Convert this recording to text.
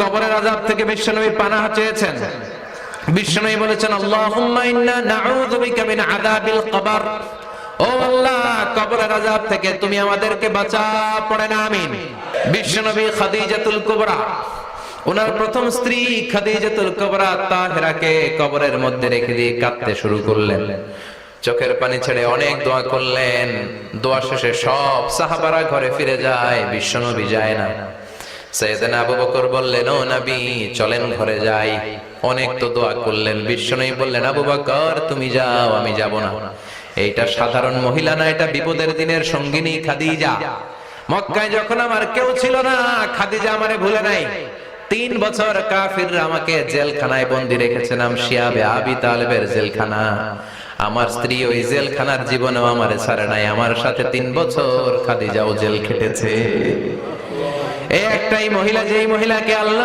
কবরের আযাব থেকে বিশ্বনবী পানাহ চেয়েছেন। বিশ্বনবী বলেছেন, আল্লাহুম্মা ইন্না নাউযু বিকা মিন আযাবিল কবর। ও আল্লাহ, কবরের আযাব থেকে তুমি আমাদেরকে বাঁচাও, পড়েন আমিন। বিশ্বনবী খাদিজাতুল কুবরা, ওনার প্রথম স্ত্রী খাদিজাতুল কুবরা তাহেরাকে কবরের মধ্যে রেখে দিয়ে কাঁদতে শুরু করলেন। চোখের পানি ছেড়ে অনেক দোয়া করলেন। দোয়া শেষে সব সাহাবারা ঘরে ফিরে যায়, বিশ্বনবী যায় না। সাইয়েদনা আবু বকর বললেন, ও নবী চলেন ঘরে যাই। অনেক তো দোয়া করলেন। বিশ্বনবী বললেন, আবু বকর তুমি যাও, আমি যাব না। এইটা সাধারণ মহিলা না, এটা বিপদের দিনের সঙ্গিনী খাদিজা। মক্কায় যখন আমার কেউ ছিল না, খাদিজা আমারে ভুলে নাই। 3 বছর কাফিররা আমাকে জেলখানায় বন্দী রেখেছিলাম, শিয়াবে আবি তালেবের জেলখানা। আমার স্ত্রী ওই জেলখানার জীবনেও আমারে ছাড়ে নাই। আমার সাথে 3 বছর খাদিজাও জেল খেটেছে। এই একটাই মহিলা, যেই মহিলাকে আল্লাহ